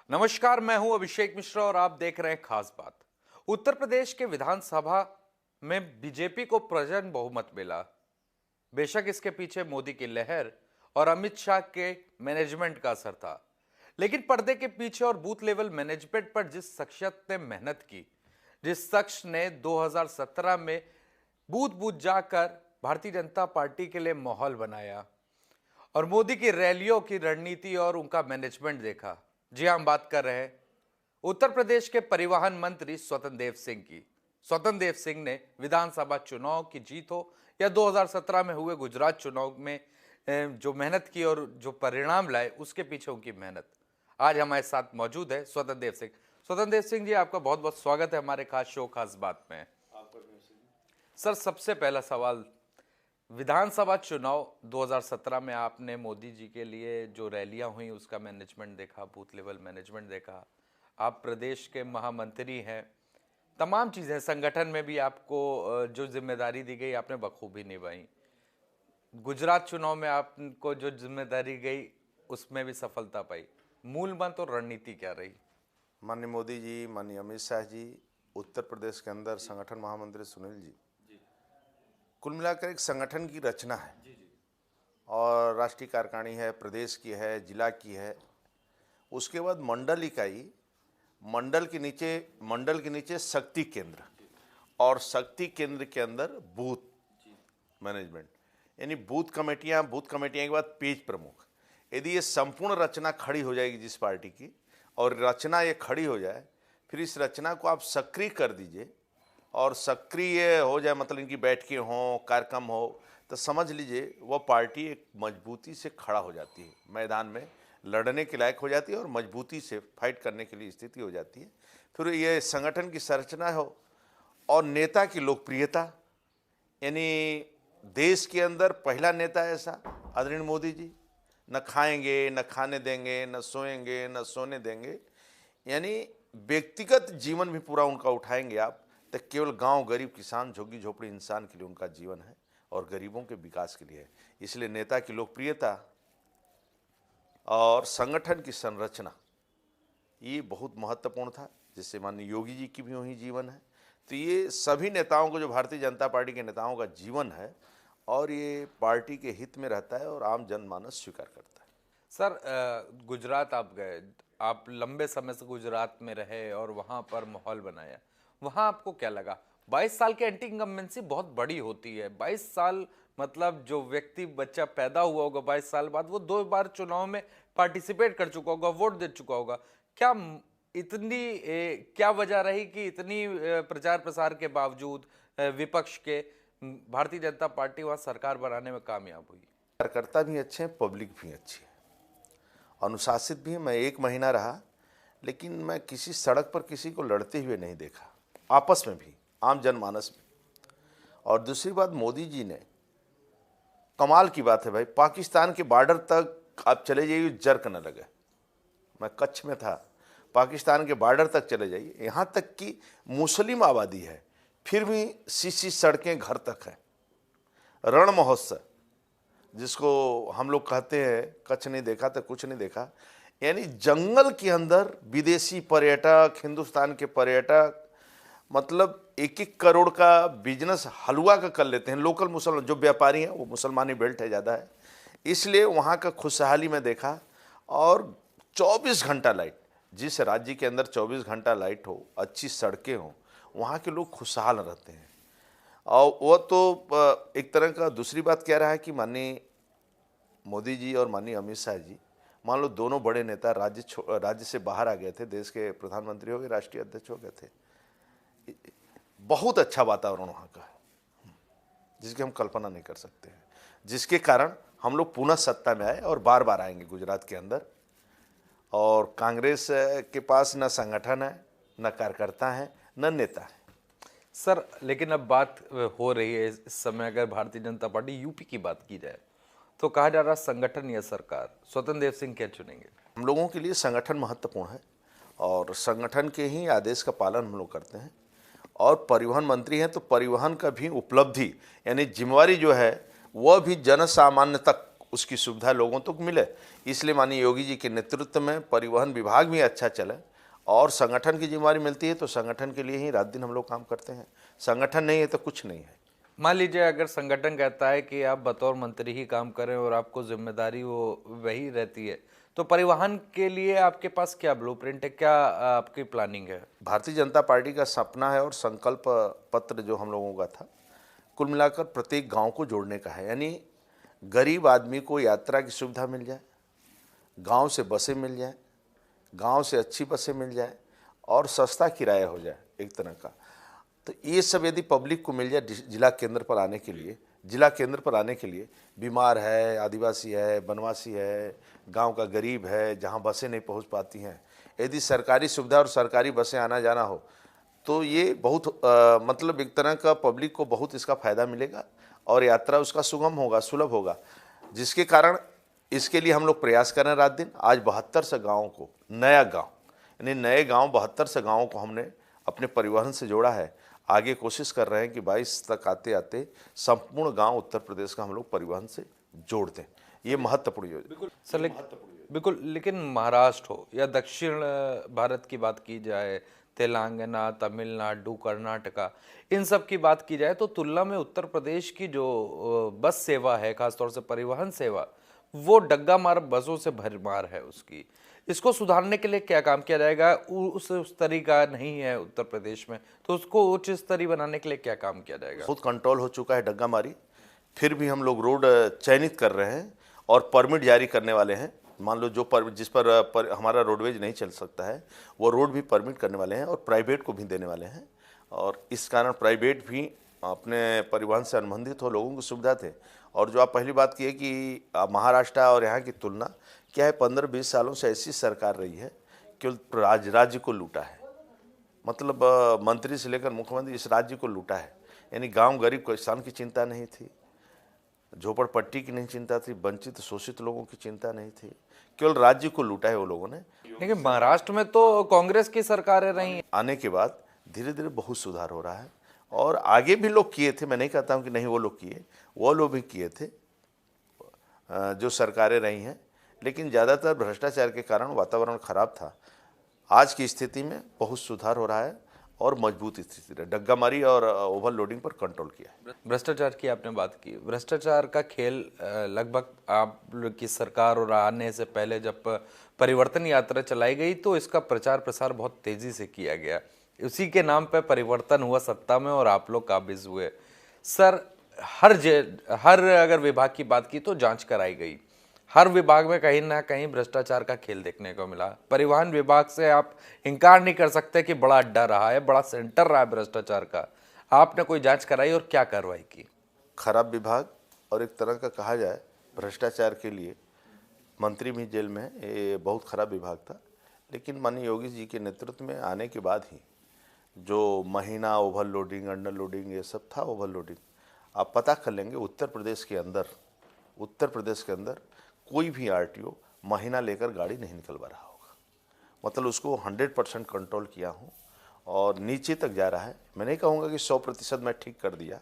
नमस्कार, मैं हूं अभिषेक मिश्रा और आप देख रहे हैं खास बात। उत्तर प्रदेश के विधानसभा में बीजेपी को प्रचंड बहुमत मिला। बेशक इसके पीछे मोदी की लहर और अमित शाह के मैनेजमेंट का असर था, लेकिन पर्दे के पीछे और बूथ लेवल मैनेजमेंट पर जिस शख्सियत ने मेहनत की, जिस शख्स ने 2017 में बूथ बूथ जाकर भारतीय जनता पार्टी के लिए माहौल बनाया और मोदी की रैलियों की रणनीति और उनका मैनेजमेंट देखा। जी हां, हम बात कर रहे हैं उत्तर प्रदेश के परिवहन मंत्री स्वतंत्र देव सिंह की। स्वतंत्र देव सिंह ने विधानसभा चुनाव की जीत हो या 2017 में हुए गुजरात चुनाव में जो मेहनत की और जो परिणाम लाए, उसके पीछे उनकी मेहनत। आज हमारे साथ मौजूद है स्वतंत्र देव सिंह। स्वतंत्र देव सिंह जी, आपका बहुत बहुत स्वागत है हमारे खास शो खास बात में। सर, सबसे पहला सवाल, विधानसभा चुनाव 2017 में आपने मोदी जी के लिए जो रैलियां हुई उसका मैनेजमेंट देखा, बूथ लेवल मैनेजमेंट देखा। आप प्रदेश के महामंत्री हैं, तमाम चीज़ें संगठन में भी आपको जो जिम्मेदारी दी गई आपने बखूबी निभाई। गुजरात चुनाव में आपको जो जिम्मेदारी गई उसमें भी सफलता पाई। मूल मंत्र और रणनीति क्या रही? माननीय मोदी जी, माननीय अमित शाह जी, उत्तर प्रदेश के अंदर संगठन महामंत्री सुनील जी, कुल मिलाकर एक संगठन की रचना है। और राष्ट्रीय कार्यकारिणी है, प्रदेश की है, जिला की है, उसके बाद मंडल इकाई, मंडल के नीचे शक्ति केंद्र और शक्ति केंद्र के अंदर बूथ मैनेजमेंट, यानी बूथ कमेटियां के बाद पेज प्रमुख। यदि ये संपूर्ण रचना खड़ी हो जाएगी जिस पार्टी की, और रचना ये खड़ी हो जाए, फिर इस रचना को आप सक्रिय कर दीजिए और सक्रिय हो जाए, मतलब इनकी बैठकें हों, कार्यक्रम हो, तो समझ लीजिए वह पार्टी एक मजबूती से खड़ा हो जाती है, मैदान में लड़ने के लायक हो जाती है और मजबूती से फाइट करने के लिए स्थिति हो जाती है। फिर ये संगठन की संरचना हो और नेता की लोकप्रियता, यानी देश के अंदर पहला नेता ऐसा आदरणीय मोदी जी, न खाएंगे, न खाने देंगे, न सोएंगे, न सोने देंगे, यानी व्यक्तिगत जीवन भी पूरा उनका उठाएंगे आप, तो केवल गांव, गरीब, किसान, झुग्गी झोपड़ी इंसान के लिए उनका जीवन है और गरीबों के विकास के लिए है। इसलिए नेता की लोकप्रियता और संगठन की संरचना ये बहुत महत्वपूर्ण था, जिससे माननीय योगी जी की भी वही जीवन है। तो ये सभी नेताओं को, जो भारतीय जनता पार्टी के नेताओं का जीवन है, और ये पार्टी के हित में रहता है और आम जनमानस स्वीकार करता है। सर, गुजरात आप गए, आप लंबे समय से गुजरात में रहे और वहां पर माहौल बनाया। वहां आपको क्या लगा? 22 साल की एंटी इनकम्बेंसी बहुत बड़ी होती है। 22 साल मतलब जो व्यक्ति, बच्चा पैदा हुआ होगा 22 साल बाद, वो 2 बार चुनाव में पार्टिसिपेट कर चुका होगा, वोट दे चुका होगा। क्या क्या वजह रही कि इतनी प्रचार प्रसार के बावजूद विपक्ष के भारतीय जनता पार्टी वहां सरकार बनाने में कामयाब हुई? कार्यकर्ता भी अच्छे हैं, पब्लिक भी अच्छी है, अनुशासित भी है। मैं 1 महीना रहा, लेकिन मैं किसी सड़क पर किसी को लड़ते हुए नहीं देखा, आपस में भी, आम जनमानस में। और दूसरी बात, मोदी जी ने, कमाल की बात है भाई, पाकिस्तान के बॉर्डर तक आप चले जाइए, जर्क न लगे। मैं कच्छ में था, पाकिस्तान के बॉर्डर तक चले जाइए, यहाँ तक कि मुस्लिम आबादी है, फिर भी सीसी सड़कें घर तक हैं। रण महोत्सव, जिसको हम लोग कहते हैं, कच्छ नहीं देखा तो कुछ नहीं देखा, यानी जंगल के अंदर विदेशी पर्यटक, हिंदुस्तान के पर्यटक, मतलब 1-1 करोड़ का बिजनेस हलवा का कर लेते हैं। लोकल मुसलमान जो व्यापारी हैं, वो मुसलमानी बेल्ट है ज़्यादा है, इसलिए वहाँ का खुशहाली में देखा। और 24 घंटा लाइट, जिस राज्य के अंदर 24 घंटा लाइट हो, अच्छी सड़कें हों, वहाँ के लोग खुशहाल रहते हैं। और वो तो एक तरह का। दूसरी बात क्या रहा है कि माननीय मोदी जी और माननीय अमित शाह जी, मान लो दोनों बड़े नेता राज्य से बाहर आ गए थे, देश के प्रधानमंत्री हो गए, राष्ट्रीय अध्यक्ष हो गए थे। बहुत अच्छा वातावरण वहाँ का है, जिसकी हम कल्पना नहीं कर सकते हैं, जिसके कारण हम लोग पुनः सत्ता में आए और बार बार आएंगे गुजरात के अंदर। और कांग्रेस के पास न संगठन है, न कार्यकर्ता है, न नेता है। सर, लेकिन अब बात हो रही है इस समय, अगर भारतीय जनता पार्टी यूपी की बात की जाए तो कहा जा रहा संगठन या सरकार, स्वतंत्र देव सिंह क्या चुनेंगे? हम लोगों के लिए संगठन महत्वपूर्ण है और संगठन के ही आदेश का पालन हम लोग करते हैं। और परिवहन मंत्री हैं तो परिवहन का भी उपलब्धि, यानी जिम्मेवारी जो है, वह भी जन सामान्य तक उसकी सुविधा लोगों तक मिले। इसलिए माननीय योगी जी के नेतृत्व में परिवहन विभाग भी अच्छा चले और संगठन की जिम्मेदारी मिलती है तो संगठन के लिए ही रात दिन हम लोग काम करते हैं। संगठन नहीं है तो कुछ नहीं है। मान लीजिए अगर संगठन कहता है कि आप बतौर मंत्री ही काम करें और आपको जिम्मेदारी वो वही रहती है, तो परिवहन के लिए आपके पास क्या ब्लूप्रिंट है, क्या आपकी प्लानिंग है? भारतीय जनता पार्टी का सपना है और संकल्प पत्र जो हम लोगों का था, कुल मिलाकर प्रत्येक गांव को जोड़ने का है। यानी गरीब आदमी को यात्रा की सुविधा मिल जाए, गांव से बसें मिल जाए, गांव से अच्छी बसें मिल जाए और सस्ता किराया हो जाए एक तरह का। तो ये सब यदि पब्लिक को मिल जाए जिला केंद्र पर आने के लिए, जिला केंद्र पर आने के लिए बीमार है, आदिवासी है, बनवासी है, गांव का गरीब है जहां बसें नहीं पहुंच पाती हैं, यदि सरकारी सुविधा और सरकारी बसें आना जाना हो तो ये बहुत मतलब एक तरह का पब्लिक को बहुत इसका फायदा मिलेगा और यात्रा उसका सुगम होगा, सुलभ होगा, जिसके कारण इसके लिए हम लोग प्रयास कर रहे हैं रात दिन। आज 72 से गाँव को नया गाँव यानी नए गाँव 72 से गाँवों को हमने अपने परिवहन से जोड़ा है। आगे कोशिश कर रहे हैं कि 22 तक आते आते संपूर्ण गांव उत्तर प्रदेश का हम लोग परिवहन से जोड़ दें। ये महत्वपूर्ण योजना सर बिल्कुल, लेकिन महाराष्ट्र हो या दक्षिण भारत की बात की जाए, तेलंगाना, तमिलनाडु, कर्नाटका, इन सब की बात की जाए तो तुलना में उत्तर प्रदेश की जो बस सेवा है, खासतौर से परिवहन सेवा, वो डग्गा मार बसों से भरमार है उसकी। इसको सुधारने के लिए क्या काम किया जाएगा? उस तरीका नहीं है उत्तर प्रदेश में, तो उसको उच्च स्तरीय बनाने के लिए क्या काम किया जाएगा? बहुत कंट्रोल हो चुका है डग्गा मारी, फिर भी हम लोग रोड चयनित कर रहे हैं और परमिट जारी करने वाले हैं। मान लो जो जिस पर हमारा रोडवेज नहीं चल सकता है वो रोड भी परमिट करने वाले हैं और प्राइवेट को भी देने वाले हैं। और इस कारण प्राइवेट भी अपने परिवहन से अनुबंधित हो, लोगों को सुविधा थे। और जो आप पहली बात की है कि महाराष्ट्र और यहाँ की तुलना क्या है, 15-20 सालों से ऐसी सरकार रही है कि राज्य को लूटा है। मतलब मंत्री से लेकर मुख्यमंत्री इस राज्य को लूटा है। यानी गांव गरीब किसान की चिंता नहीं थी, झोपड़पट्टी की नहीं चिंता थी, वंचित शोषित लोगों की चिंता नहीं थी, केवल राज्य को लूटा है वो लोगों ने। लेकिन महाराष्ट्र में तो कांग्रेस की सरकारें रही। आने के बाद धीरे धीरे बहुत सुधार हो रहा है और आगे भी लोग किए थे, मैं नहीं कहता हूं कि नहीं वो लोग किए, वो लोग भी किए थे जो सरकारें रही हैं, लेकिन ज़्यादातर भ्रष्टाचार के कारण वातावरण खराब था। आज की स्थिति में बहुत सुधार हो रहा है और मजबूत स्थिति है। डग्गामारी और ओवरलोडिंग पर कंट्रोल किया है। भ्रष्टाचार की आपने बात की, भ्रष्टाचार का खेल लगभग आप लोग की सरकार और आने से पहले जब परिवर्तन यात्रा चलाई गई तो इसका प्रचार प्रसार बहुत तेजी से किया गया। उसी के नाम पे परिवर्तन हुआ सत्ता में और आप लोग काबिज हुए। सर, हर अगर विभाग की बात की तो जांच कराई गई, हर विभाग में कहीं ना कहीं भ्रष्टाचार का खेल देखने को मिला। परिवहन विभाग से आप इनकार नहीं कर सकते कि बड़ा अड्डा रहा है, बड़ा सेंटर रहा है भ्रष्टाचार का। आपने कोई जांच कराई और क्या कार्रवाई की? खराब विभाग और एक तरह का कहा जाए भ्रष्टाचार के लिए मंत्री भी जेल में, ये बहुत खराब विभाग था। लेकिन माननीय योगी जी के नेतृत्व में आने के बाद ही जो महीना ओवरलोडिंग, अंडरलोडिंग, ये सब था ओवरलोडिंग, आप पता कर लेंगे उत्तर प्रदेश के अंदर कोई भी आरटीओ महीना लेकर गाड़ी नहीं निकलवा रहा होगा। मतलब उसको 100% कंट्रोल किया हूँ और नीचे तक जा रहा है। मैं नहीं कहूँगा कि 100% मैं ठीक कर दिया,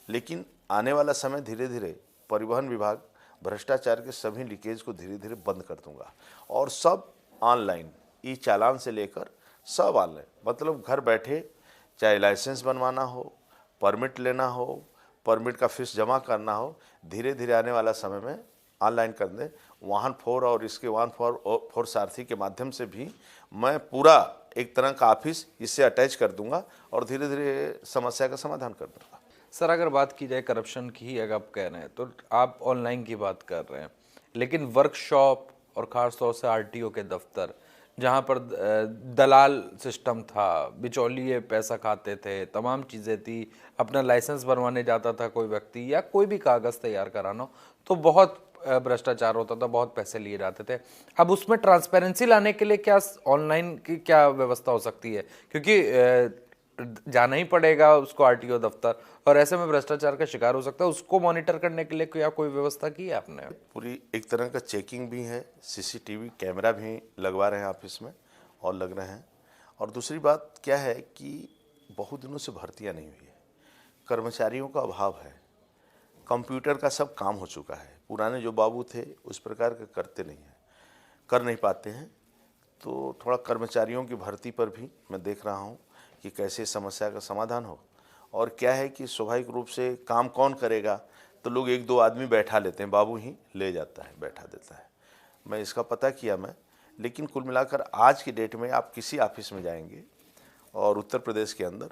लेकिन आने वाला समय धीरे धीरे परिवहन विभाग भ्रष्टाचार के सभी लीकेज को धीरे धीरे बंद कर दूंगा और सब ऑनलाइन, ई चालान से लेकर सब ऑनलाइन। मतलब घर बैठे चाहे लाइसेंस बनवाना हो, परमिट लेना हो, परमिट का फीस जमा करना हो, धीरे धीरे आने वाला समय में ऑनलाइन कर दें। वाहन 4 और इसके वाहन 4 सारथी के माध्यम से भी मैं पूरा एक तरह का ऑफिस इससे अटैच कर दूंगा और धीरे धीरे समस्या का समाधान कर दूंगा। सर, अगर बात की जाए करप्शन की, अगर आप कह रहे हैं तो आप ऑनलाइन की बात कर रहे हैं, लेकिन वर्कशॉप और खासतौर से आरटीओ के दफ्तर जहां पर दलाल सिस्टम था, बिचौलिए पैसा खाते थे, तमाम चीज़ें थी, अपना लाइसेंस बनवाने जाता था कोई व्यक्ति या कोई भी कागज़ तैयार कराना तो बहुत भ्रष्टाचार होता था, बहुत पैसे लिए जाते थे। अब उसमें ट्रांसपेरेंसी लाने के लिए क्या ऑनलाइन की क्या व्यवस्था हो सकती है? क्योंकि जाना ही पड़ेगा उसको आरटीओ दफ्तर और ऐसे में भ्रष्टाचार का शिकार हो सकता है। उसको मॉनिटर करने के लिए क्या कोई व्यवस्था की है आपने? पूरी एक तरह का चेकिंग भी है, सीसीटीवी कैमरा भी लगवा रहे हैं ऑफिस में और लग रहे हैं। और दूसरी बात क्या है कि बहुत दिनों से भर्तियां नहीं हुई है, कर्मचारियों का अभाव है। कंप्यूटर का सब काम हो चुका है। पुराने जो बाबू थे उस प्रकार के करते नहीं हैं, कर नहीं पाते हैं। तो थोड़ा कर्मचारियों की भर्ती पर भी मैं देख रहा हूँ कि कैसे समस्या का समाधान हो। और क्या है कि स्वाभाविक रूप से काम कौन करेगा, तो लोग एक दो आदमी बैठा लेते हैं, बाबू ही ले जाता है, बैठा देता है। मैं इसका पता किया लेकिन कुल मिलाकर आज की डेट में आप किसी ऑफिस में जाएंगे और उत्तर प्रदेश के अंदर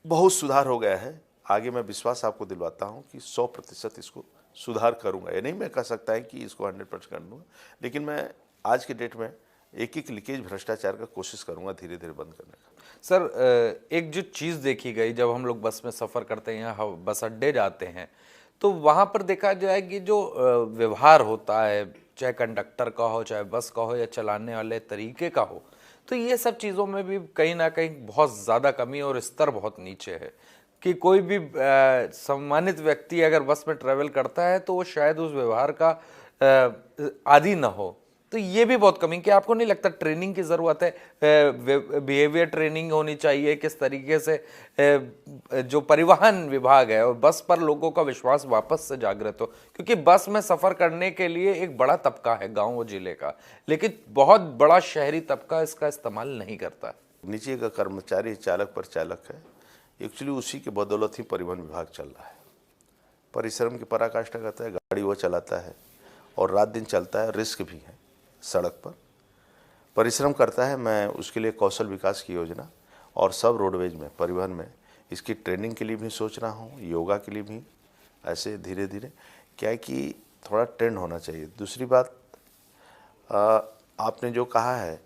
बहुत सुधार हो गया है। आगे मैं विश्वास आपको दिलवाता हूं कि 100% इसको सुधार करूंगा। ये नहीं मैं कह सकता है कि इसको 100% कर दूंगा, लेकिन मैं आज की डेट में एक एक लीकेज भ्रष्टाचार का कोशिश करूंगा धीरे धीरे बंद करने का। सर, एक जो चीज़ देखी गई, जब हम लोग बस में सफ़र करते हैं या बस अड्डे जाते हैं, तो वहाँ पर देखा जाए कि जो व्यवहार होता है, चाहे कंडक्टर का हो, चाहे बस का हो, या चलाने वाले तरीके का हो, तो ये सब चीज़ों में भी कहीं ना कहीं बहुत ज़्यादा कमी और स्तर बहुत नीचे है कि कोई भी सम्मानित व्यक्ति अगर बस में ट्रैवल करता है तो वो शायद उस व्यवहार का आदी ना हो। तो ये भी बहुत कमी, कि आपको नहीं लगता ट्रेनिंग की ज़रूरत है, बिहेवियर ट्रेनिंग होनी चाहिए, किस तरीके से जो परिवहन विभाग है और बस पर लोगों का विश्वास वापस से जागृत हो, क्योंकि बस में सफ़र करने के लिए एक बड़ा तबका है गांव और जिले का, लेकिन बहुत बड़ा शहरी तबका इसका इस्तेमाल नहीं करता। नीचे का कर्मचारी चालक पर चालक है, एक्चुअली उसी के बदौलत ही परिवहन विभाग चल रहा है। परिश्रम की पराकाष्ठा करता है, गाड़ी वो चलाता है और रात दिन चलता है, रिस्क भी है, सड़क पर परिश्रम करता है। मैं उसके लिए कौशल विकास की योजना और सब रोडवेज में, परिवहन में इसकी ट्रेनिंग के लिए भी सोच रहा हूँ, योगा के लिए भी। ऐसे धीरे धीरे क्या है कि थोड़ा ट्रेंड होना चाहिए। दूसरी बात, आपने जो कहा है,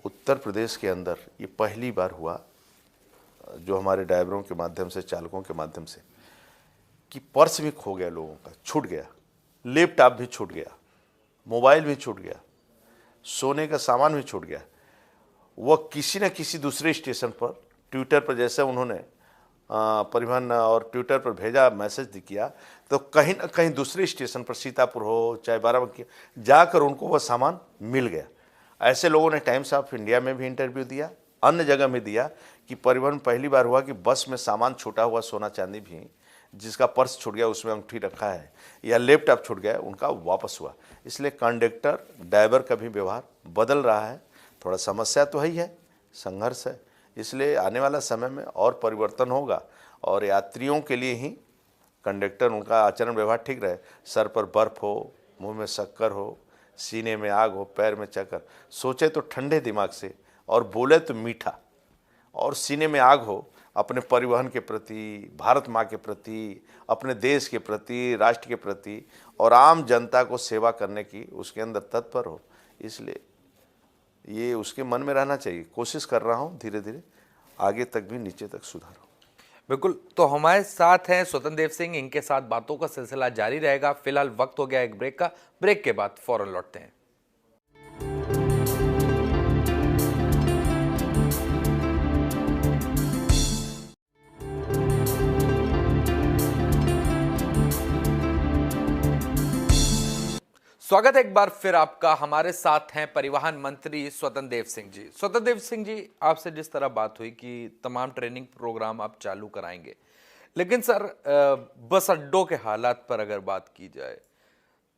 उत्तर प्रदेश के अंदर ये पहली बार हुआ जो हमारे ड्राइवरों के माध्यम से, चालकों के माध्यम से, कि पर्स भी खो गया, लोगों का छूट गया, लैपटॉप भी छूट गया, मोबाइल भी छूट गया, सोने का सामान भी छूट गया। वह किसी न किसी दूसरे स्टेशन पर, ट्विटर पर, जैसे उन्होंने परिवहन और ट्विटर पर भेजा, मैसेज किया, तो कहीं ना कहीं दूसरे स्टेशन पर, सीतापुर हो चाहे बाराबंकी, जाकर उनको वह सामान मिल गया। ऐसे लोगों ने टाइम्स ऑफ इंडिया में भी इंटरव्यू दिया, अन्य जगह में दिया कि परिवहन पहली बार हुआ कि बस में सामान छूटा हुआ, सोना चांदी भी, जिसका पर्स छूट गया, उसमें अंगूठी रखा है या लैपटॉप छूट गया, उनका वापस हुआ। इसलिए कंडक्टर ड्राइवर का भी व्यवहार बदल रहा है। थोड़ा समस्या तो ही है, संघर्ष है, इसलिए आने वाला समय में और परिवर्तन होगा और यात्रियों के लिए ही कंडक्टर, उनका आचरण व्यवहार ठीक रहे। सर पर बर्फ हो, मुंह में शक्कर हो, सीने में आग हो, पैर में चक्कर, सोचे तो ठंडे दिमाग से और बोले तो मीठा, और सीने में आग हो अपने परिवहन के प्रति, भारत माँ के प्रति, अपने देश के प्रति, राष्ट्र के प्रति, और आम जनता को सेवा करने की उसके अंदर तत्पर हो। इसलिए ये उसके मन में रहना चाहिए। कोशिश कर रहा हूँ धीरे धीरे आगे तक भी, नीचे तक सुधार हो। बिल्कुल। तो हमारे साथ हैं स्वतंत्र देव सिंह, इनके साथ बातों का सिलसिला जारी रहेगा। फिलहाल वक्त हो गया एक ब्रेक का, ब्रेक के बाद फौरन लौटते हैं। स्वागत है एक बार फिर आपका। हमारे साथ हैं परिवहन मंत्री स्वतंत्र देव सिंह जी। स्वतंत्र देव सिंह जी, आपसे जिस तरह बात हुई कि तमाम ट्रेनिंग प्रोग्राम आप चालू कराएंगे, लेकिन सर बस अड्डों के हालात पर अगर बात की जाए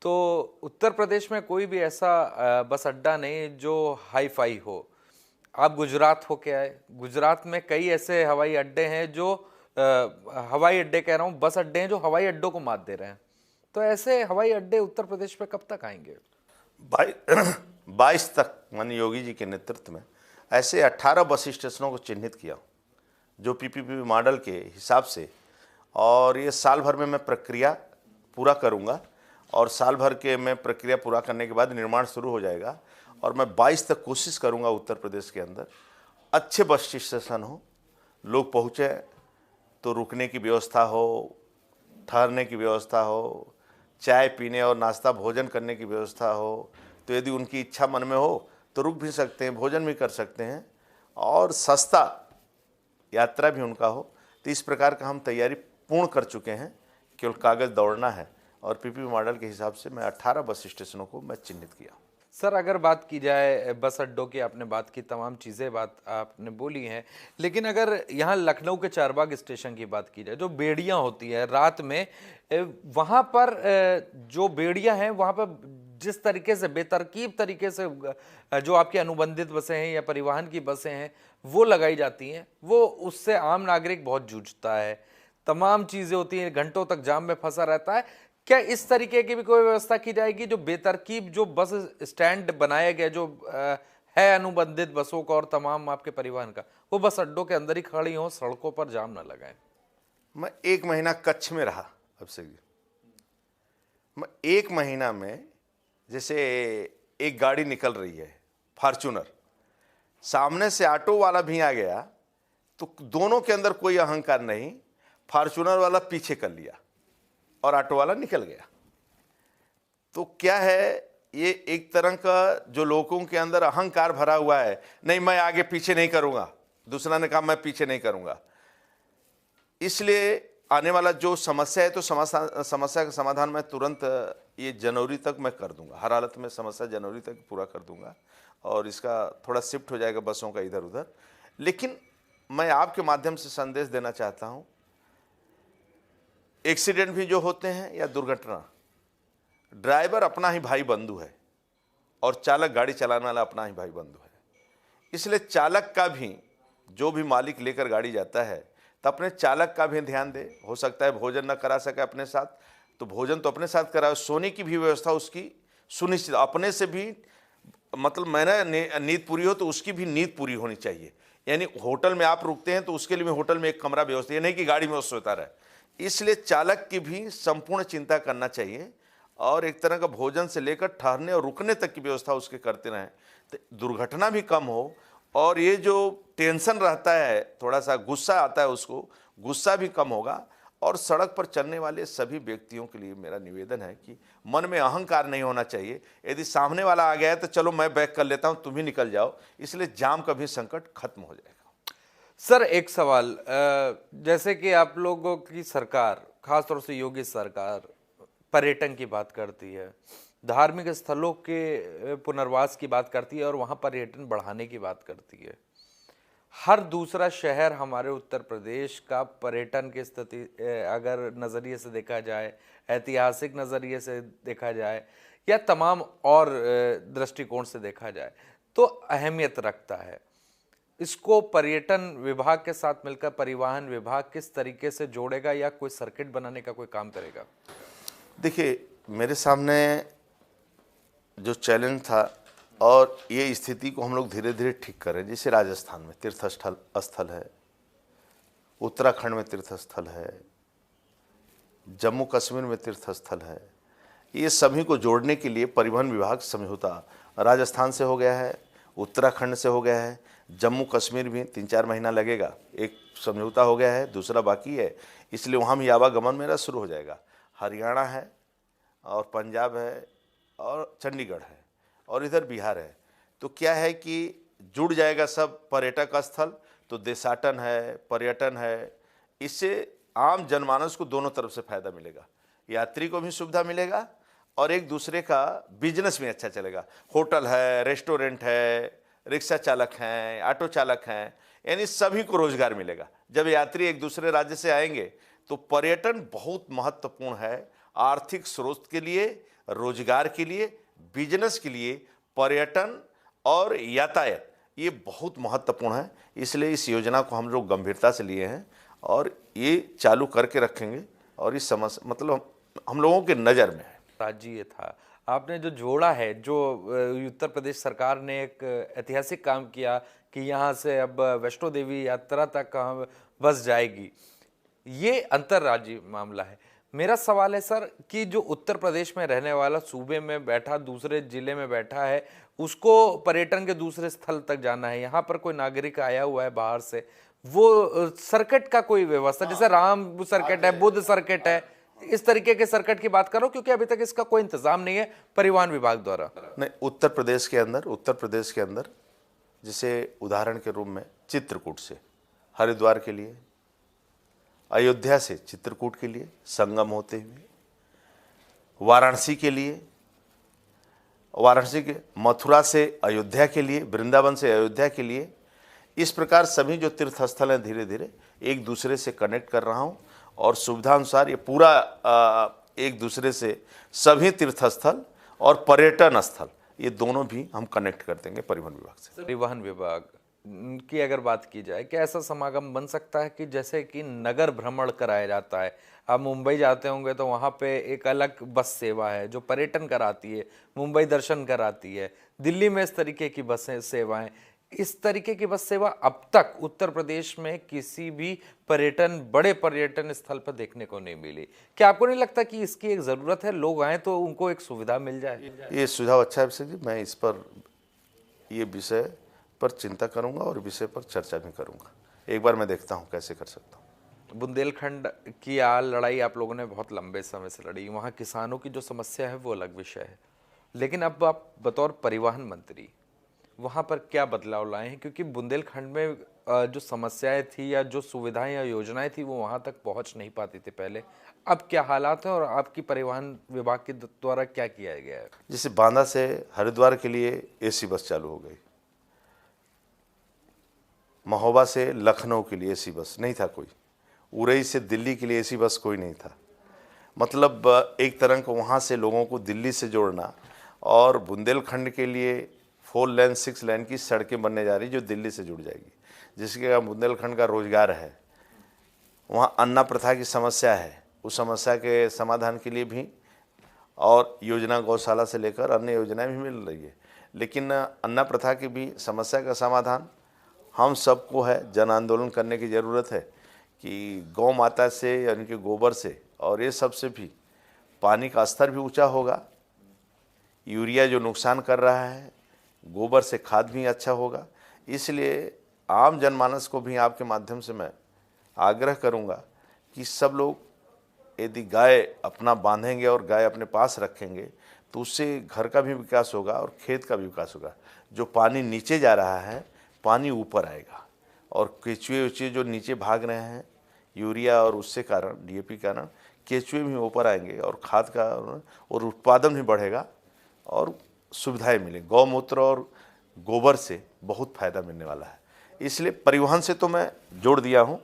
तो उत्तर प्रदेश में कोई भी ऐसा बस अड्डा नहीं जो हाई फाई हो। आप गुजरात होके आए, गुजरात में कई ऐसे हवाई अड्डे हैं जो हवाई अड्डे कह रहा हूँ, बस अड्डे हैं जो हवाई अड्डों को मात दे रहे हैं। तो ऐसे हवाई अड्डे उत्तर प्रदेश में कब तक आएंगे? 22 तक माननीय योगी जी के नेतृत्व में ऐसे 18 बस स्टेशनों को चिन्हित किया जो पीपीपी मॉडल के हिसाब से, और ये साल भर में मैं प्रक्रिया पूरा करूंगा और साल भर के मैं प्रक्रिया पूरा करने के बाद निर्माण शुरू हो जाएगा। और मैं 22 तक कोशिश करूंगा उत्तर प्रदेश के अंदर अच्छे बस स्टेशन हो, लोग पहुँचे तो रुकने की व्यवस्था हो, ठहरने की व्यवस्था हो, चाय पीने और नाश्ता भोजन करने की व्यवस्था हो। तो यदि उनकी इच्छा मन में हो तो रुक भी सकते हैं, भोजन भी कर सकते हैं, और सस्ता यात्रा भी उनका हो। तो इस प्रकार का हम तैयारी पूर्ण कर चुके हैं, केवल कागज़ दौड़ना है। और पीपीपी मॉडल के हिसाब से मैं 18 बस स्टेशनों को मैं चिन्हित किया। सर अगर बात की जाए बस अड्डों की, आपने बात की, तमाम चीज़ें बात आपने बोली हैं, लेकिन अगर यहाँ लखनऊ के चारबाग स्टेशन की बात की जाए, जो बेड़ियाँ होती है रात में, वहाँ पर जो बेड़ियाँ हैं वहाँ पर जिस तरीके से बेतरकीब तरीके से जो आपकी अनुबंधित बसें हैं या परिवहन की बसें हैं वो लगाई जाती हैं, वो उससे आम नागरिक बहुत जूझता है। तमाम चीज़ें होती हैं, घंटों तक जाम में फंसा रहता है। क्या इस तरीके की भी कोई व्यवस्था की जाएगी, जो बेतरकीब जो बस स्टैंड बनाया गया जो है अनुबंधित बसों का और तमाम आपके परिवहन का, वो बस अड्डों के अंदर ही खड़ी हो, सड़कों पर जाम ना लगाएं? मैं 1 महीना कच्छ में रहा। अब से मैं 1 महीना में, जैसे एक गाड़ी निकल रही है फॉर्च्यूनर, सामने से ऑटो वाला भी आ गया तो दोनों के अंदर कोई अहंकार नहीं, फॉर्च्यूनर वाला पीछे कर लिया और ऑटो वाला निकल गया। तो क्या है, ये एक तरह का जो लोगों के अंदर अहंकार भरा हुआ है, नहीं मैं आगे पीछे नहीं करूंगा, दूसरा ने कहा मैं पीछे नहीं करूंगा। इसलिए आने वाला जो समस्या है, तो समस्या का समाधान मैं तुरंत ये जनवरी तक मैं कर दूंगा, हर हालत में समस्या जनवरी तक पूरा कर दूंगा और इसका थोड़ा शिफ्ट हो जाएगा बसों का इधर उधर। लेकिन मैं आपके माध्यम से संदेश देना चाहता हूं, एक्सीडेंट भी जो होते हैं या दुर्घटना, ड्राइवर अपना ही भाई बंधु है और चालक गाड़ी चलाने वाला अपना ही भाई बंधु है। इसलिए चालक का भी, जो भी मालिक लेकर गाड़ी जाता है, तो अपने चालक का भी ध्यान दे। हो सकता है भोजन न करा सके अपने साथ, तो भोजन तो अपने साथ कराओ, सोने की भी व्यवस्था उसकी सुनिश्चित, अपने से भी, मतलब मैंने नींद पूरी हो तो उसकी भी नींद पूरी होनी चाहिए। यानी होटल में आप रुकते हैं तो उसके लिए भी होटल में एक कमरा व्यवस्था, ये नहीं कि गाड़ी में वो सोता रहे। इसलिए चालक की भी संपूर्ण चिंता करना चाहिए और एक तरह का भोजन से लेकर ठहरने और रुकने तक की व्यवस्था उसके करते रहें, तो दुर्घटना भी कम हो। और ये जो टेंशन रहता है, थोड़ा सा गुस्सा आता है उसको, गुस्सा भी कम होगा। और सड़क पर चलने वाले सभी व्यक्तियों के लिए मेरा निवेदन है कि मन में अहंकार नहीं होना चाहिए। यदि सामने वाला आ गया है तो चलो मैं बैक कर लेता हूं, तुम ही निकल जाओ, इसलिए जाम का भी संकट खत्म हो जाएगा। सर एक सवाल, जैसे कि आप लोगों की सरकार, खासतौर से योगी सरकार, पर्यटन की बात करती है, धार्मिक स्थलों के पुनर्वास की बात करती है और वहाँ पर्यटन बढ़ाने की बात करती है। हर दूसरा शहर हमारे उत्तर प्रदेश का पर्यटन की स्थिति अगर नज़रिए से देखा जाए, ऐतिहासिक नज़रिए से देखा जाए या तमाम और दृष्टिकोण से देखा जाए तो अहमियत रखता है। इसको पर्यटन विभाग के साथ मिलकर परिवहन विभाग किस तरीके से जोड़ेगा या कोई सर्किट बनाने का कोई काम करेगा? देखिए, मेरे सामने जो चैलेंज था और ये स्थिति को हम लोग धीरे धीरे ठीक कर रहे हैं। जैसे राजस्थान में तीर्थ स्थल है, उत्तराखंड में तीर्थ स्थल है, जम्मू कश्मीर में तीर्थ स्थल है। ये सभी को जोड़ने के लिए परिवहन विभाग समझौता राजस्थान से हो गया है, उत्तराखंड से हो गया है, जम्मू कश्मीर भी 3-4 महीना लगेगा, एक समझौता हो गया है, दूसरा बाकी है। इसलिए वहाँ भी आवागमन मेरा शुरू हो जाएगा। हरियाणा है और पंजाब है और चंडीगढ़ है और इधर बिहार है। तो क्या है कि जुड़ जाएगा सब पर्यटक स्थल, तो देशाटन है, पर्यटन है। इससे आम जनमानस को दोनों तरफ से फायदा मिलेगा, यात्री को भी सुविधा मिलेगा और एक दूसरे का बिजनेस भी अच्छा चलेगा। होटल है, रेस्टोरेंट है, रिक्शा चालक हैं, ऑटो चालक हैं, यानी सभी को रोजगार मिलेगा। जब यात्री एक दूसरे राज्य से आएंगे तो पर्यटन बहुत महत्वपूर्ण है, आर्थिक स्रोत के लिए, रोजगार के लिए, बिजनेस के लिए। पर्यटन और यातायात ये बहुत महत्वपूर्ण है। इसलिए इस योजना को हम लोग गंभीरता से लिए हैं और ये चालू करके रखेंगे और इस समस्या मतलब हम लोगों के नज़र में है। राजी ये था आपने जो जोड़ा है, जो उत्तर प्रदेश सरकार ने एक ऐतिहासिक काम किया कि यहाँ से अब वैष्णो देवी यात्रा तक बस जाएगी, ये अंतर्राज्यीय मामला है। मेरा सवाल है सर कि जो उत्तर प्रदेश में रहने वाला सूबे में बैठा, दूसरे जिले में बैठा है, उसको पर्यटन के दूसरे स्थल तक जाना है, यहाँ पर कोई नागरिक आया हुआ है बाहर से, वो सर्किट का कोई व्यवस्था, जैसे राम सर्किट है, बुद्ध सर्किट है, इस तरीके के सर्किट की बात करो, क्योंकि अभी तक इसका कोई इंतजाम नहीं है परिवहन विभाग द्वारा। नहीं, उत्तर प्रदेश के अंदर जैसे उदाहरण के रूप में चित्रकूट से हरिद्वार के लिए, अयोध्या से चित्रकूट के लिए संगम होते हुए, वाराणसी के लिए, वाराणसी के मथुरा से अयोध्या के लिए, वृंदावन से अयोध्या के लिए, इस प्रकार सभी जो तीर्थ स्थल हैं धीरे धीरे एक दूसरे से कनेक्ट कर रहा हूँ और सुविधा अनुसार ये पूरा एक दूसरे से सभी तीर्थ स्थल और पर्यटन स्थल ये दोनों भी हम कनेक्ट कर देंगे परिवहन विभाग से। परिवहन विभाग की अगर बात की जाए, क्या ऐसा समागम बन सकता है कि जैसे कि नगर भ्रमण कराया जाता है? आप मुंबई जाते होंगे तो वहाँ पे एक अलग बस सेवा है जो पर्यटन कराती है, मुंबई दर्शन कराती है। दिल्ली में इस तरीके की बसें सेवाएं, इस तरीके की बस सेवा अब तक उत्तर प्रदेश में किसी भी बड़े पर्यटन स्थल पर देखने को नहीं मिली। क्या आपको नहीं लगता कि इसकी एक जरूरत है? लोग आए तो उनको एक सुविधा मिल जाए। ये सुझाव अच्छा है अभिषेक जी, मैं इस पर ये विषय पर चिंता करूंगा और विषय पर चर्चा भी करूंगा। एक बार मैं देखता हूं कैसे कर सकता हूं। बुंदेलखंड की लड़ाई आप लोगों ने बहुत लंबे समय से लड़ी, वहाँ किसानों की जो समस्या है वो अलग विषय है, लेकिन अब आप बतौर परिवहन मंत्री वहाँ पर क्या बदलाव लाए हैं? क्योंकि बुंदेलखंड में जो समस्याएं थी या जो सुविधाएं या योजनाएं थी वो वहाँ तक पहुँच नहीं पाती थी पहले। अब क्या हालात हैं और आपकी परिवहन विभाग के द्वारा क्या किया गया है? जैसे बांदा से हरिद्वार के लिए एसी बस चालू हो गई, महोबा से लखनऊ के लिए एसी बस नहीं था कोई, उरई से दिल्ली के लिए एसी बस कोई नहीं था। मतलब एक तरह को वहाँ से लोगों को दिल्ली से जोड़ना, और बुंदेलखंड के लिए 4 लेन 6 लेन की सड़कें बनने जा रही जो दिल्ली से जुड़ जाएगी, जिसके कारण बुंदेलखंड का रोजगार है। वहाँ अन्ना प्रथा की समस्या है, उस समस्या के समाधान के लिए भी और योजना गौशाला से लेकर अन्य योजनाएं भी मिल रही है। लेकिन अन्ना प्रथा की भी समस्या का समाधान हम सबको है, जन आंदोलन करने की ज़रूरत है कि गौ माता से यानी कि गोबर से और ये सब से भी पानी का स्तर भी ऊंचा होगा, यूरिया जो नुकसान कर रहा है, गोबर से खाद भी अच्छा होगा। इसलिए आम जनमानस को भी आपके माध्यम से मैं आग्रह करूंगा कि सब लोग यदि गाय अपना बांधेंगे और गाय अपने पास रखेंगे तो उससे घर का भी विकास होगा और खेत का भी विकास होगा। जो पानी नीचे जा रहा है पानी ऊपर आएगा, और केचुए उचुए जो नीचे भाग रहे हैं यूरिया और उससे कारण डीएपी कारण केचुए भी ऊपर आएंगे और खाद का और उत्पादन भी बढ़ेगा और सुविधाएं मिलेंगी। गौमूत्र और गोबर से बहुत फायदा मिलने वाला है। इसलिए परिवहन से तो मैं जोड़ दिया हूं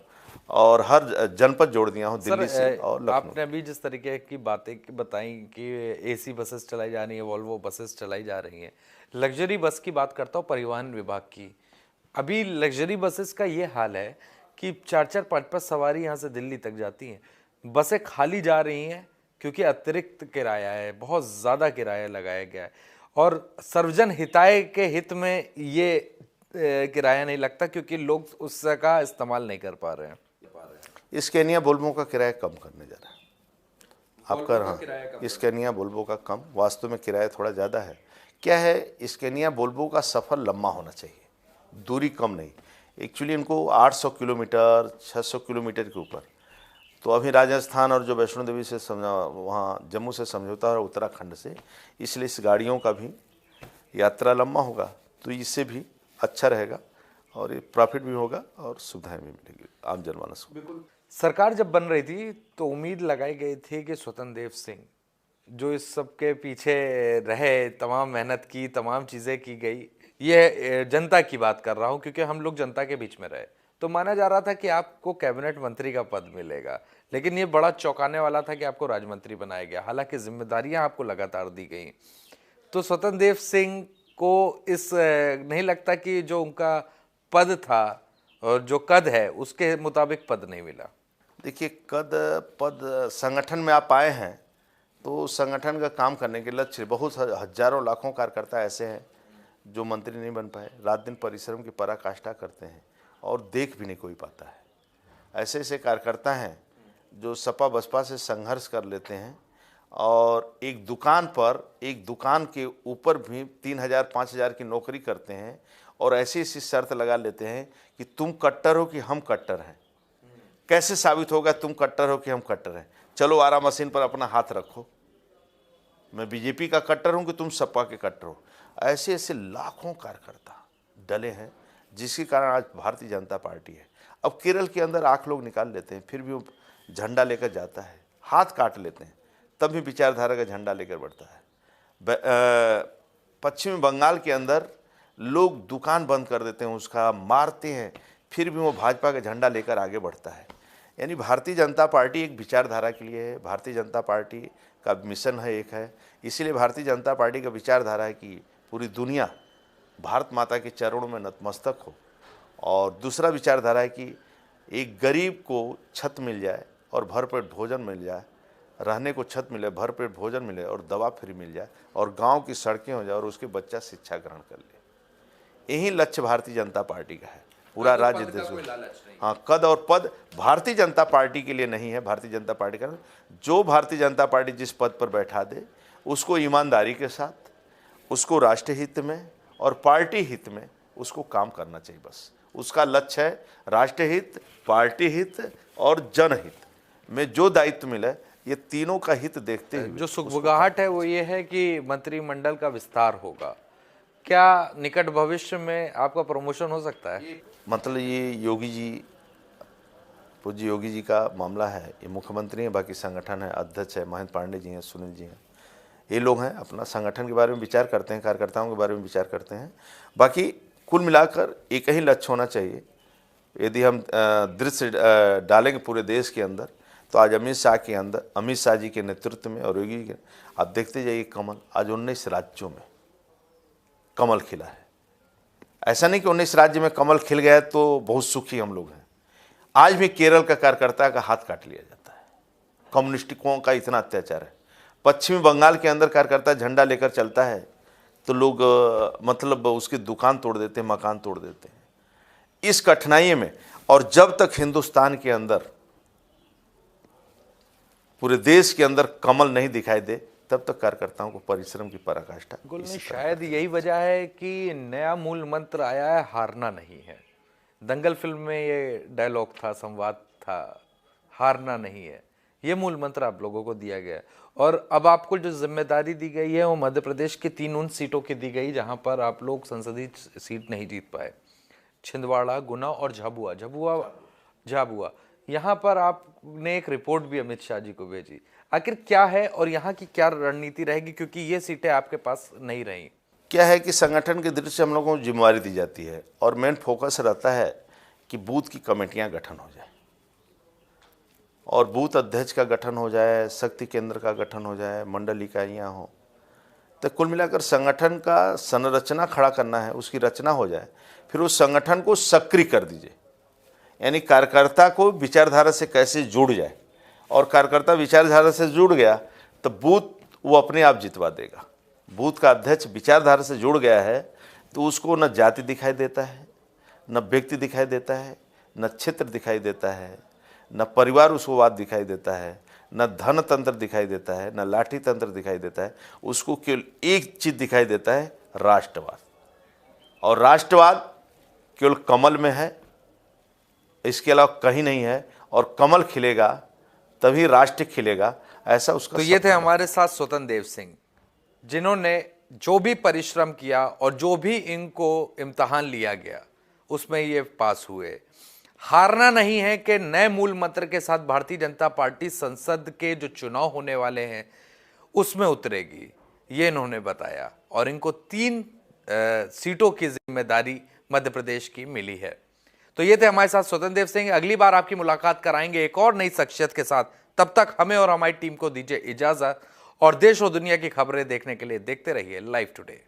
और हर जनपद जोड़ दिया हूं, दिल्ली से और लखनऊ। आपने अभी जिस तरीके की बातें बताई कि एसी बसेस चलाई जा रही है, वॉल्वो बसेस चलाई जा रही हैं, लग्जरी बस की बात करता हूँ परिवहन विभाग की। अभी लग्जरी बसेस का ये हाल है कि 4-4 5-5 सवारी यहाँ से दिल्ली तक जाती हैं, बसें खाली जा रही हैं क्योंकि अतिरिक्त किराया है, बहुत ज़्यादा किराया लगाया गया है और सर्वजन हिताय के हित में ये किराया नहीं लगता क्योंकि लोग उसका इस्तेमाल नहीं कर पा रहे हैं। स्कैनिया वोल्वो का किराया कम करने जा रहा है आपका। हाँ, स्कैनिया वोल्वो का कम, वास्तव में किराया थोड़ा ज़्यादा है। क्या है, स्कैनिया वोल्वो का सफ़र लंबा होना चाहिए, दूरी कम नहीं। एक्चुअली इनको 800 किलोमीटर 600 किलोमीटर के ऊपर, तो अभी राजस्थान और जो वैष्णो देवी से वहाँ जम्मू से समझौता है उत्तराखंड से, इसलिए इस गाड़ियों का भी यात्रा लंबा होगा, तो इससे भी अच्छा रहेगा और ये प्रॉफिट भी होगा और सुविधाएं भी मिलेगी आम जनमानस को। सरकार जब बन रही थी तो उम्मीद लगाई गई थी कि स्वतंत्र देव सिंह जो इस सब के पीछे रहे, तमाम मेहनत की, तमाम चीज़ें की गई, ये जनता की बात कर रहा हूँ क्योंकि हम लोग जनता के बीच में रहे, तो माना जा रहा था कि आपको कैबिनेट मंत्री का पद मिलेगा, लेकिन ये बड़ा चौंकाने वाला था कि आपको राज्य मंत्री बनाया गया, हालांकि जिम्मेदारियां आपको लगातार दी गई। तो स्वतंत्र देव सिंह को इस नहीं लगता कि जो उनका पद था और जो कद है उसके मुताबिक पद नहीं मिला? देखिए, पद संगठन में आप आए हैं तो संगठन का काम करने के लक्ष्य, बहुत हजारों लाखों कार्यकर्ता ऐसे हैं जो मंत्री नहीं बन पाए, रात दिन परिश्रम की पराकाष्ठा करते हैं और देख भी नहीं कोई पाता है। ऐसे ऐसे कार्यकर्ता हैं जो सपा बसपा से संघर्ष कर लेते हैं और एक दुकान के ऊपर भी 3,000-5,000 की नौकरी करते हैं और ऐसी ऐसी शर्त लगा लेते हैं कि तुम कट्टर हो कि हम कट्टर हैं। कैसे साबित होगा तुम कट्टर हो कि हम कट्टर हैं? चलो आरा मशीन पर अपना हाथ रखो, मैं बीजेपी का कट्टर हूं कि तुम सपा के कट्टर हो। ऐसे ऐसे लाखों कार्यकर्ता डले हैं जिसके कारण आज भारतीय जनता पार्टी है। अब केरल के अंदर आंख लोग निकाल लेते हैं, फिर भी वो झंडा लेकर जाता है, हाथ काट लेते हैं, तब भी विचारधारा का झंडा लेकर बढ़ता है। पश्चिमी बंगाल के अंदर लोग दुकान बंद कर देते हैं, उसका मारते हैं, फिर भी वो भाजपा का झंडा लेकर आगे बढ़ता है। यानी भारतीय जनता पार्टी एक विचारधारा के लिए है, भारतीय जनता पार्टी का मिशन है, एक है। इसीलिए भारतीय जनता पार्टी का विचारधारा है कि पूरी दुनिया भारत माता के चरणों में नतमस्तक हो। और दूसरा विचारधारा है कि एक गरीब को छत मिल जाए और भरपेट भोजन मिल जाए, रहने को छत मिले, भरपेट भोजन मिले और दवा फ्री मिल जाए, और गांव की सड़कें हो जाए और उसके बच्चा शिक्षा ग्रहण कर ले। यही लक्ष्य भारतीय जनता पार्टी का है। पूरा राज्य देश, हाँ, कद और पद भारतीय जनता पार्टी के लिए नहीं है। भारतीय जनता पार्टी का जो भारतीय जनता पार्टी जिस पद पर बैठा दे उसको ईमानदारी के साथ, उसको राष्ट्र हित में और पार्टी हित में उसको काम करना चाहिए। बस उसका लक्ष्य है राष्ट्र हित, पार्टी हित और जनहित में जो दायित्व मिले, ये तीनों का हित देखते हुए जो सुगबुगाहट है वो ये है कि मंत्रिमंडल का विस्तार होगा। क्या निकट भविष्य में आपका प्रमोशन हो सकता है? मतलब ये योगी जी, पूज्य योगी जी का मामला है। ये मुख्यमंत्री हैं, बाकी संगठन है, अध्यक्ष है, महेंद्र पांडे जी हैं, सुनील जी हैं, ये लोग हैं, अपना संगठन के बारे में विचार करते हैं, कार्यकर्ताओं के बारे में विचार करते हैं। बाकी कुल मिलाकर एक ही लक्ष्य होना चाहिए। यदि हम दृश्य डालेंगे पूरे देश के अंदर, तो आज अमित शाह जी के नेतृत्व में और योगी जी के, आप देखते जाइए कमल आज 19 राज्यों में कमल खिला है। ऐसा नहीं कि 19 राज्य में कमल खिल गया तो बहुत सुखी हम लोग हैं। आज भी केरल का कार्यकर्ता का हाथ काट लिया जाता है, कम्युनिस्टों का इतना अत्याचार है। पश्चिमी बंगाल के अंदर कार्यकर्ता झंडा लेकर चलता है तो लोग मतलब उसकी दुकान तोड़ देते हैं, मकान तोड़ देते हैं। इस कठिनाई में, और जब तक हिंदुस्तान के अंदर, पूरे देश के अंदर कमल नहीं दिखाई दे, तब तक कार्यकर्ताओं को परिश्रम की पराकाष्ठा। शायद यही वजह है कि नया मूल मंत्र आया है, हारना नहीं है। दंगल फिल्म में ये डायलॉग था, संवाद था, हारना नहीं है। ये मूल मंत्र आप लोगों को दिया गया, और अब आपको जो जिम्मेदारी दी गई है वो मध्य प्रदेश की 3 उन सीटों की दी गई जहां पर आप लोग संसदीय सीट नहीं जीत पाए, छिंदवाड़ा, गुना और झाबुआ। यहाँ पर आपने एक रिपोर्ट भी अमित शाह जी को भेजी। आखिर क्या है और यहाँ की क्या रणनीति रहेगी, क्योंकि ये सीटें आपके पास नहीं रही? क्या है कि संगठन की दृष्टि से हम लोगों को जिम्मेवारी दी जाती है और मेन फोकस रहता है कि बूथ की कमेटियां गठन हो जाए और बूथ अध्यक्ष का गठन हो जाए, शक्ति केंद्र का गठन हो जाए, मंडल इकाइयाँ हों। तो कुल मिलाकर संगठन का संरचना खड़ा करना है, उसकी रचना हो जाए, फिर उस संगठन को सक्रिय कर दीजिए। यानी कार्यकर्ता को विचारधारा से कैसे जुड़ जाए, और कार्यकर्ता विचारधारा से जुड़ गया तो बूथ वो अपने आप जितवा देगा। बूथ का अध्यक्ष विचारधारा से जुड़ गया है तो उसको न जाति दिखाई देता है, न व्यक्ति दिखाई देता है, न क्षेत्र दिखाई देता है, न परिवार उसको दिखाई देता है, न धन तंत्र दिखाई देता है, न लाठी तंत्र दिखाई देता है। उसको केवल एक चीज़ दिखाई देता है, राष्ट्रवाद। और राष्ट्रवाद केवल कमल में है, इसके अलावा कहीं नहीं है। और कमल खिलेगा तभी राष्ट्र खिलेगा, ऐसा उसका। तो ये थे हमारे साथ स्वतंत्र देव सिंह, जिन्होंने जो भी परिश्रम किया और जो भी इनको इम्तिहान लिया गया उसमें ये पास हुए। हारना नहीं है कि नए मूल मंत्र के साथ भारतीय जनता पार्टी संसद के जो चुनाव होने वाले हैं उसमें उतरेगी, ये इन्होंने बताया। और इनको 3 सीटों की जिम्मेदारी मध्य प्रदेश की मिली है। तो ये थे हमारे साथ स्वतंत्र देव सिंह। अगली बार आपकी मुलाकात कराएंगे एक और नई शख्सियत के साथ। तब तक हमें और हमारी टीम को दीजिए इजाजत, और देश और दुनिया की खबरें देखने के लिए देखते रहिए लाइव टुडे।